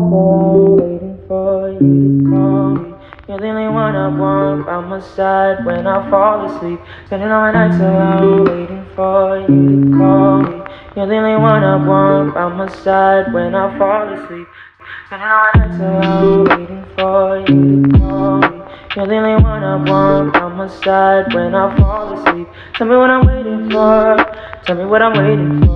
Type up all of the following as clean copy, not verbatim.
I'm waiting for you to call me. You're the only one I want by my side when I fall asleep. Spending all my nights alone, waiting for you to call me. You're the only one I want by my side when I fall asleep. Spending all my nights alone, waiting for you to call me. You're the only one I want by my side when I fall asleep. Tell me what I'm waiting for. Tell me what I'm waiting for.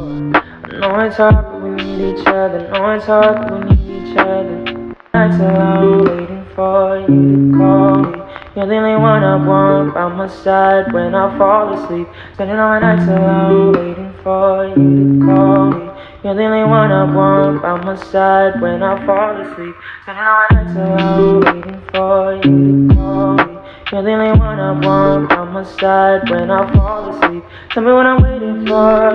I know it's hard, but we need each other. Know it's hard, but we need each other. Nights alone, waiting for you to call me. You're the only one I want by my side when I fall asleep. Spending all my nights alone, waiting for you to call me. You're the only one I want by my side when I fall asleep. Spending all my nights alone, waiting for you to call me. You're the only one I want by my side when I fall asleep. Tell me what I'm waiting for.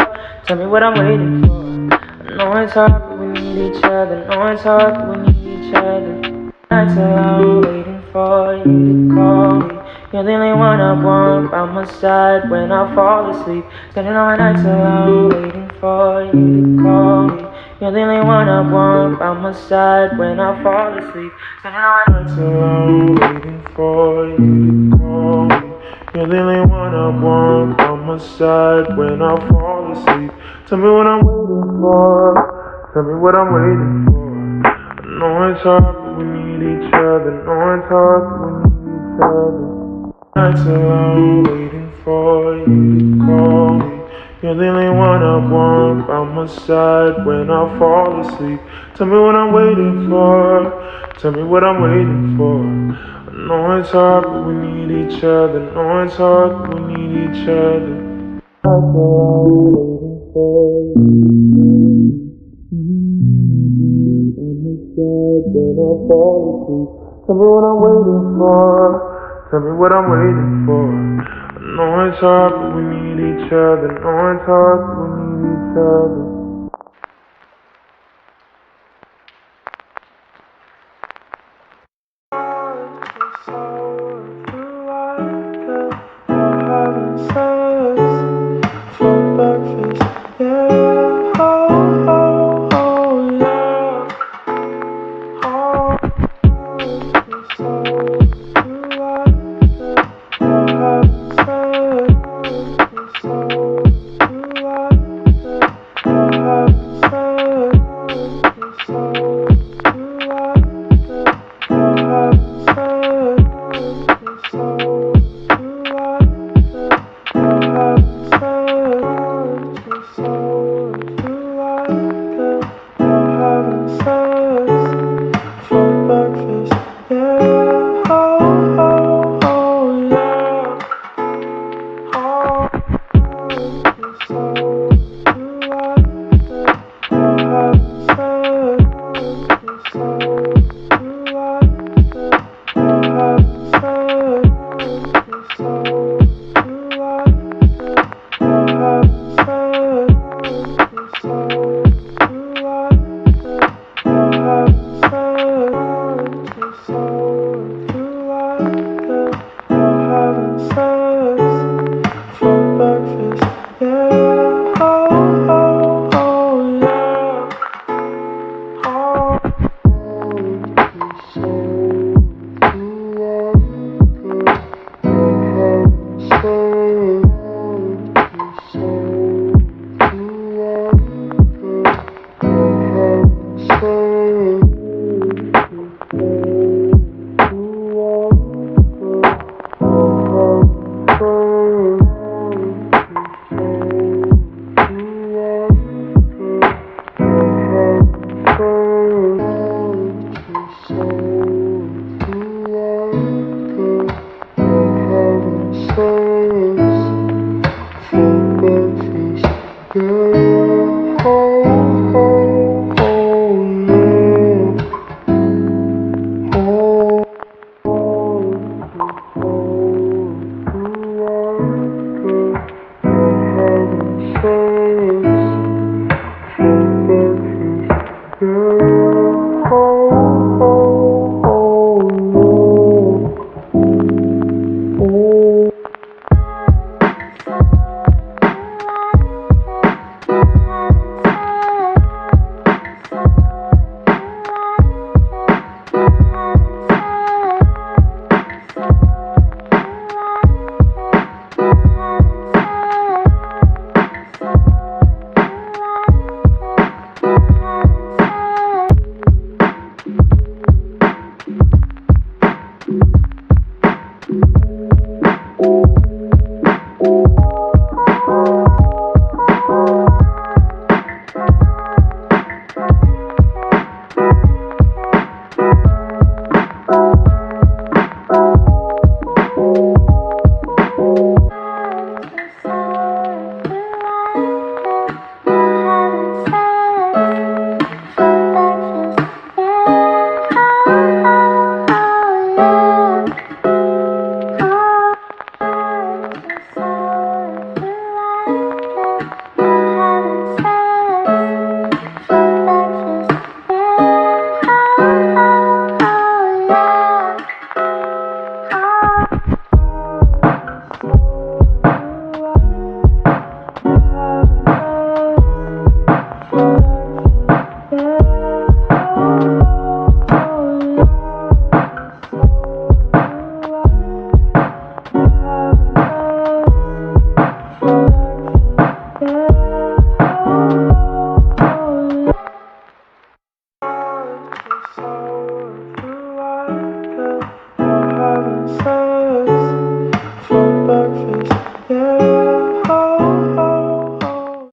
Tell me what I'm waiting for. I know it's hard, but we need each other. Know it's hard, but we need each other. Nights alone, waiting for you to call me. You're the only one I want by my side when I fall asleep. Spending all my nights alone, waiting for you to call me. You're the only one I want by my side when I fall asleep. Spending all my nights alone, waiting for you to call me. You're the only one I want by my side when I fall asleep. Tell me what I'm waiting for. Tell me what I'm waiting for. I know it's hard, but we need each other. Know it's hard, but we need each other. Nights alone, waiting for you to call me. You're the only one I want by my side when I fall asleep. Tell me what I'm waiting for. Tell me what I'm waiting for. I know it's hard, but we need each other. Know it's hard, but we need each other. Nights alone, waiting for you. On my side when I fall asleep. Tell me what I'm waiting for. Tell me what I'm waiting for. I know it's hard, but we need each other. Know it's hard, but we need each other.